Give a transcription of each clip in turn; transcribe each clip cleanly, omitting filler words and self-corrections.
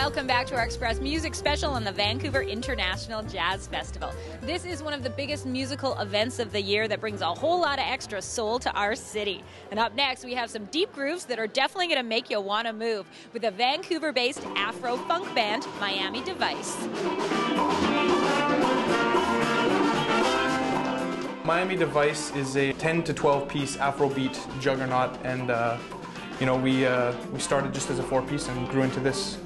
Welcome back to our Express Music Special on the Vancouver International Jazz Festival. This is one of the biggest musical events of the year that brings a whole lot of extra soul to our city. And up next, we have some deep grooves that are definitely going to make you want to move with a Vancouver-based Afro funk band, Miami Device. Miami Device is a 10 to 12 piece Afro Beat juggernaut, and we started just as a 4-piece and grew into this.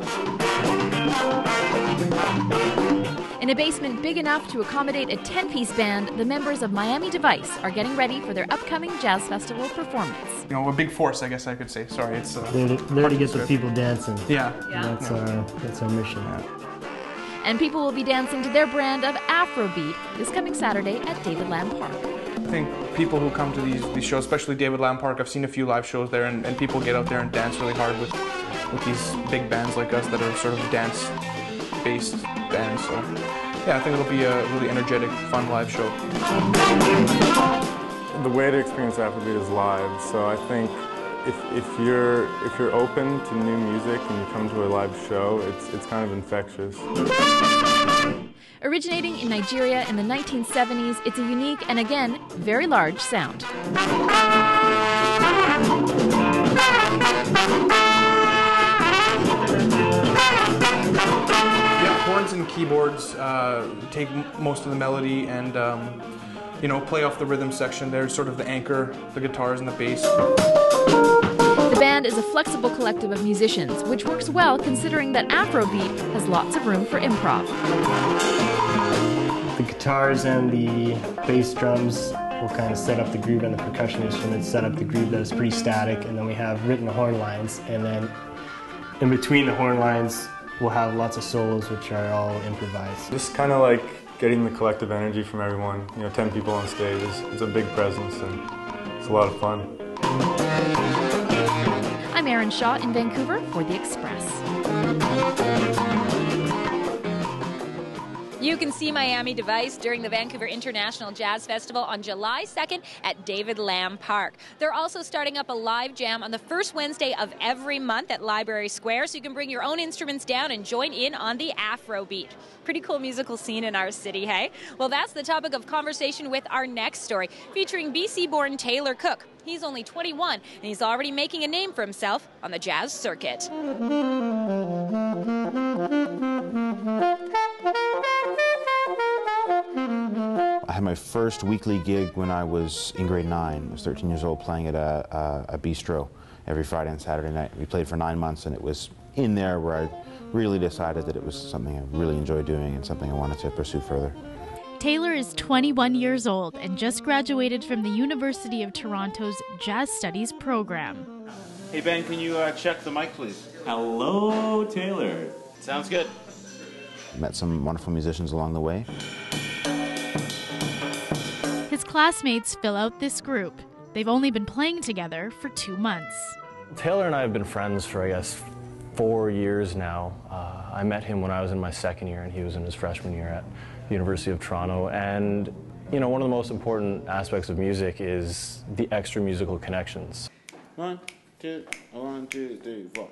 In a basement big enough to accommodate a 10-piece band, the members of Miami Device are getting ready for their upcoming Jazz Festival performance. You know, a big force, I guess I could say. Sorry, it's there to get the people dancing. Yeah. That's our mission. And people will be dancing to their brand of Afro Beat this coming Saturday at David Lamb Park. I think people who come to these shows, especially David Lamb Park, I've seen a few live shows there, and people get out there and dance really hard with these big bands like us that are sort of dance-based bands. So, yeah, I think it'll be a really energetic, fun live show. The way to experience Afrobeat is live, so I think if you're open to new music and you come to a live show, it's kind of infectious. Originating in Nigeria in the 1970s, it's a unique and, again, very large sound. Yeah, horns and keyboards take most of the melody and, play off the rhythm section. There's sort of the anchor, the guitars and the bass. The band is a flexible collective of musicians, which works well considering that Afrobeat has lots of room for improv. The guitars and the bass drums will kind of set up the groove, and the percussion instruments set up the groove that is pretty static, and then we have written horn lines, and then in between the horn lines we'll have lots of solos which are all improvised. Just kind of like getting the collective energy from everyone. 10 people on stage is a big presence, and it's a lot of fun. I'm Erin Shaw in Vancouver for The Express. You can see Miami Device during the Vancouver International Jazz Festival on July 2nd at David Lamb Park. They're also starting up a live jam on the first Wednesday of every month at Library Square, so you can bring your own instruments down and join in on the Afro Beat. Pretty cool musical scene in our city, hey? Well, that's the topic of conversation with our next story, featuring BC-born Taylor Cook. He's only 21, and he's already making a name for himself on the jazz circuit. I had my first weekly gig when I was in grade 9. I was 13 years old, playing at a bistro every Friday and Saturday night. We played for 9 months, and it was in there where I really decided that it was something I really enjoyed doing and something I wanted to pursue further. Taylor is 21 years old and just graduated from the University of Toronto's Jazz Studies program. Hey Ben, can you check the mic, please? Hello, Taylor. Sounds good. Met some wonderful musicians along the way. His classmates fill out this group. They've only been playing together for 2 months. Taylor and I have been friends for, 4 years now. I met him when I was in my second year, and he was in his freshman year at the University of Toronto. And, one of the most important aspects of music is the extra musical connections. 1, 2, 1, 2, 3, 4.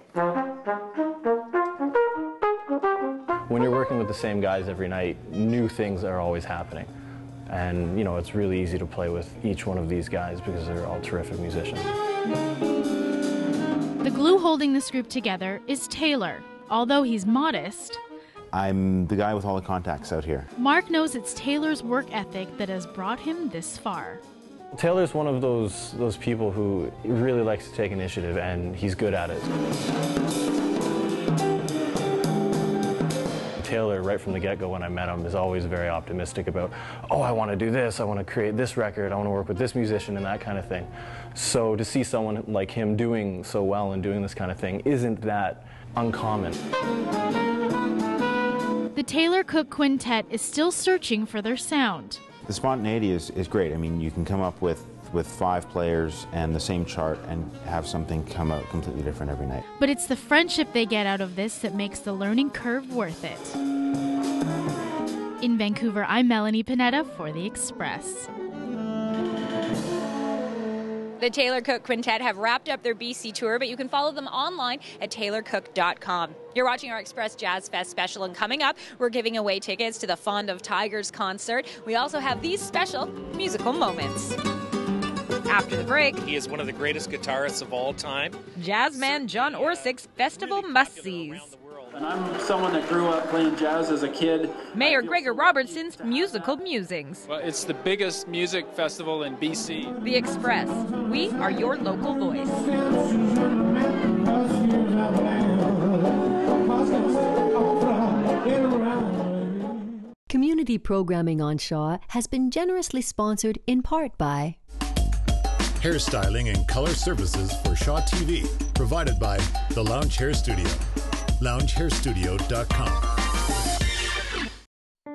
When you're working with the same guys every night, new things are always happening. And, it's really easy to play with each one of these guys because they're all terrific musicians. The glue holding this group together is Taylor. Although he's modest, I'm the guy with all the contacts out here. Mark knows it's Taylor's work ethic that has brought him this far. Taylor's one of those people who really likes to take initiative, and he's good at it. Taylor, right from the get-go when I met him, is always very optimistic about, I want to do this, I want to create this record, I want to work with this musician and that kind of thing. So to see someone like him doing so well and doing this kind of thing isn't that uncommon. The Taylor Cook Quintet is still searching for their sound. The spontaneity is great. I mean, you can come up with 5 players and the same chart and have something come out completely different every night. But it's the friendship they get out of this that makes the learning curve worth it. In Vancouver, I'm Melanie Pineda for The Express. The Taylor Cook Quintet have wrapped up their BC tour, but you can follow them online at taylorcook.com. You're watching our Express Jazz Fest special, and coming up, we're giving away tickets to the Fond of Tigers concert. We also have these special musical moments. After the break, he is one of the greatest guitarists of all time. Jazzman John Orysik's festival must-sees. And I'm someone that grew up playing jazz as a kid. Mayor Gregor Robertson's musical musings. Well, it's the biggest music festival in BC. The Express. We are your local voice. Community programming on Shaw has been generously sponsored in part by hairstyling and color services for Shaw TV, provided by the Lounge Hair Studio. LoungeHairStudio.com.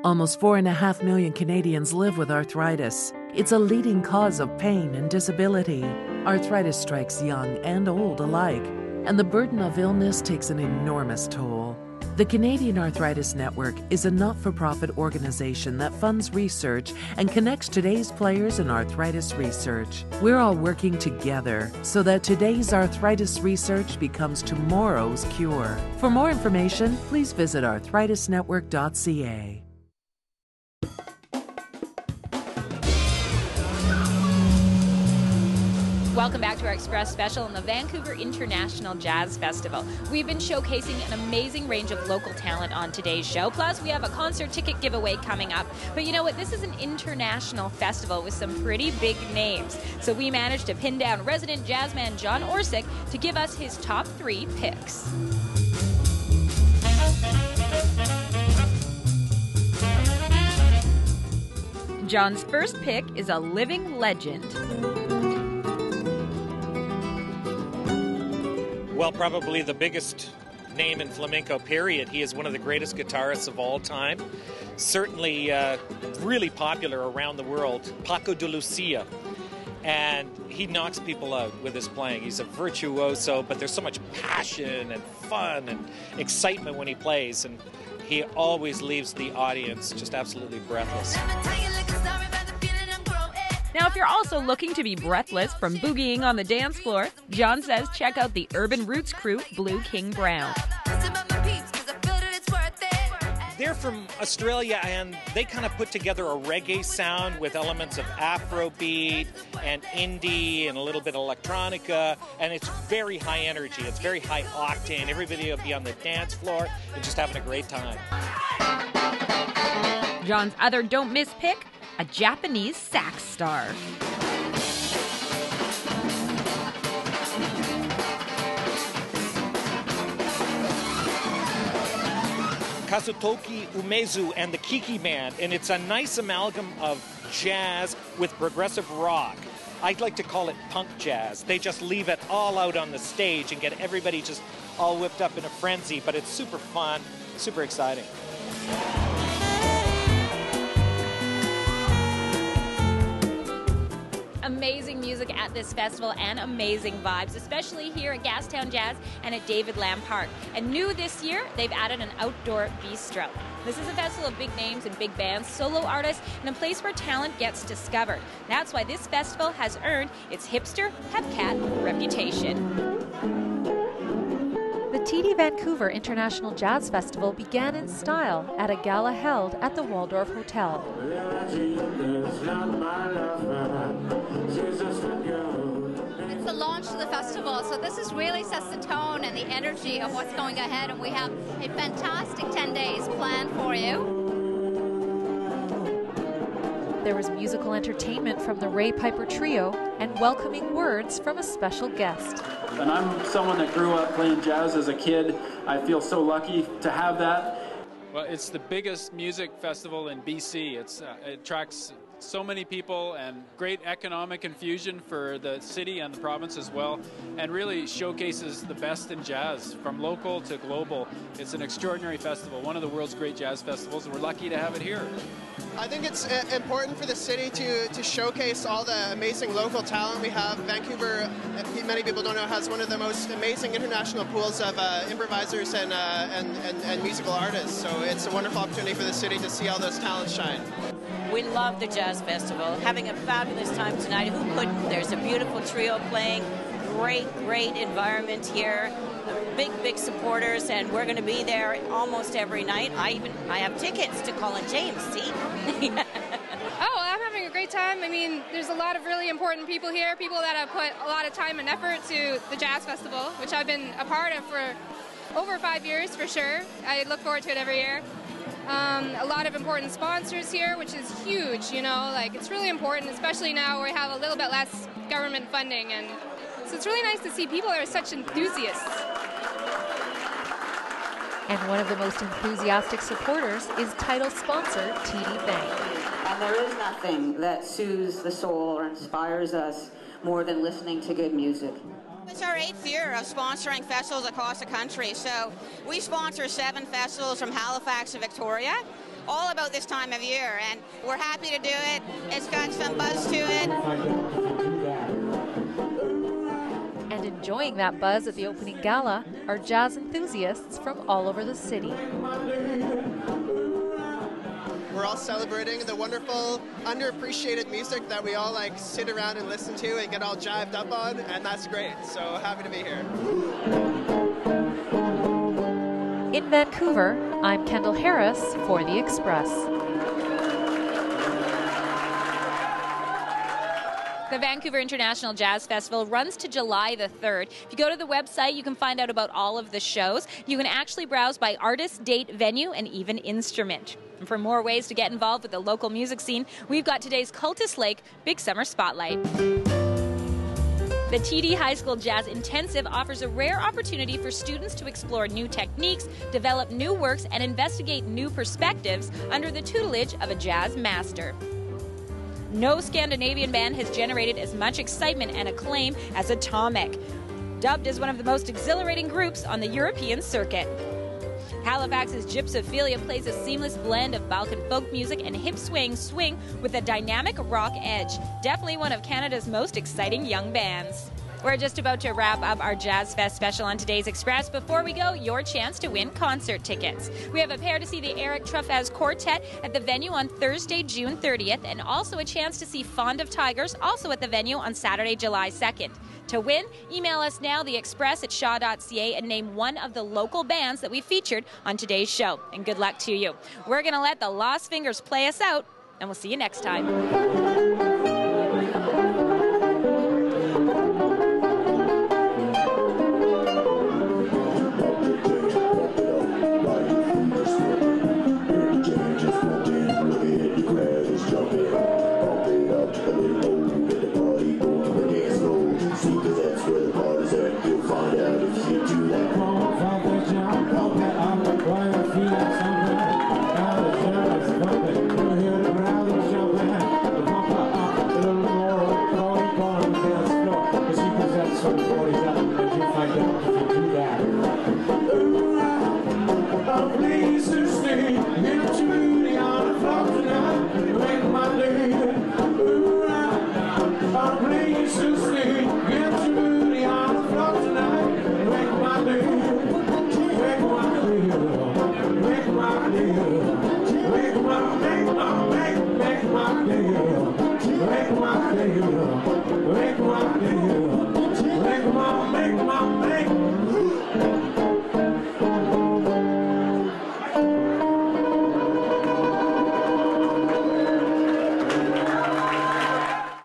Almost 4.5 million Canadians live with arthritis. It's a leading cause of pain and disability. Arthritis strikes young and old alike, and the burden of illness takes an enormous toll. The Canadian Arthritis Network is a not-for-profit organization that funds research and connects today's players in arthritis research. We're all working together so that today's arthritis research becomes tomorrow's cure. For more information, please visit arthritisnetwork.ca. Welcome back to our Express special on the Vancouver International Jazz Festival. We've been showcasing an amazing range of local talent on today's show. Plus, we have a concert ticket giveaway coming up. But you know what? This is an international festival with some pretty big names. So we managed to pin down resident jazzman John Orysik to give us his top 3 picks. John's first pick is a living legend. Well, probably the biggest name in flamenco, period. He is one of the greatest guitarists of all time. Certainly really popular around the world. Paco de Lucia. And he knocks people out with his playing. He's a virtuoso, but there's so much passion and fun and excitement when he plays. And he always leaves the audience just absolutely breathless. Now, if you're also looking to be breathless from boogieing on the dance floor, John says check out the Urban Roots crew, Blue King Brown. They're from Australia, and they kind of put together a reggae sound with elements of Afro Beat and indie and a little bit of electronica, and it's very high energy. It's very high octane. Everybody will be on the dance floor and just having a great time. John's other don't miss pick, a Japanese sax star. Kazutoki Umezu and the Kiki Band, and it's a nice amalgam of jazz with progressive rock. I'd like to call it punk jazz. They just leave it all out on the stage and get everybody just all whipped up in a frenzy, but it's super fun, super exciting. Amazing music at this festival and amazing vibes, especially here at Gastown Jazz and at David Lamb Park. And new this year, they've added an outdoor bistro. This is a festival of big names and big bands, solo artists, and a place where talent gets discovered. That's why this festival has earned its hipster, hepcat reputation. The TD Vancouver International Jazz Festival began in style at a gala held at the Waldorf Hotel. It's the launch of the festival, so this is really sets the tone and the energy of what's going ahead, and we have a fantastic 10 days planned for you. There was musical entertainment from the Ray Piper Trio and welcoming words from a special guest. And I'm someone that grew up playing jazz as a kid. I feel so lucky to have that. Well, it's the biggest music festival in BC. It attracts so many people and great economic infusion for the city and the province as well, and really showcases the best in jazz from local to global. It's an extraordinary festival, one of the world's great jazz festivals, and we're lucky to have it here. I think it's important for the city to showcase all the amazing local talent we have. Vancouver, many people don't know, has one of the most amazing international pools of improvisers and musical artists. So it's a wonderful opportunity for the city to see all those talents shine. We love the Jazz Festival. Having a fabulous time tonight. Who couldn't? There's a beautiful trio playing. Great environment here. Big supporters, and we're going to be there almost every night. I have tickets to Colin James, see? Oh, I'm having a great time. I mean, there's a lot of really important people here, people that have put a lot of time and effort to the Jazz Festival, which I've been a part of for over 5 years for sure. I look forward to it every year. A lot of important sponsors here, which is huge, you know, like it's really important, especially now where we have a little bit less government funding, and so it's really nice to see people that are such enthusiasts. And one of the most enthusiastic supporters is title sponsor TD Bank. And there is nothing that soothes the soul or inspires us more than listening to good music. It's our 8th year of sponsoring festivals across the country. So we sponsor 7 festivals from Halifax to Victoria, all about this time of year. And we're happy to do it. It's got some buzz to it. And enjoying that buzz at the opening gala are jazz enthusiasts from all over the city. We're all celebrating the wonderful, underappreciated music that we all like sit around and listen to and get all jived up on, and that's great. So happy to be here. In Vancouver, I'm Kendall Harris for The Express. The Vancouver International Jazz Festival runs to July the 3rd. If you go to the website, you can find out about all of the shows. You can actually browse by artist, date, venue, and even instrument. And for more ways to get involved with the local music scene, we've got today's Cultus Lake Big Summer Spotlight. The TD High School Jazz Intensive offers a rare opportunity for students to explore new techniques, develop new works, and investigate new perspectives under the tutelage of a jazz master. No Scandinavian band has generated as much excitement and acclaim as Atomic, dubbed as one of the most exhilarating groups on the European circuit. Halifax's Gypsophilia plays a seamless blend of Balkan folk music and hip swing with a dynamic rock edge. Definitely one of Canada's most exciting young bands. We're just about to wrap up our Jazz Fest special on today's Express. Before we go, your chance to win concert tickets. We have a pair to see the Eric Truffaz Quartet at the venue on Thursday, June 30th, and also a chance to see Fond of Tigers, also at the venue on Saturday, July 2nd. To win, email us now, theexpress@shaw.ca, and name one of the local bands that we featured on today's show. And good luck to you. We're going to let the Lost Fingers play us out, and we'll see you next time.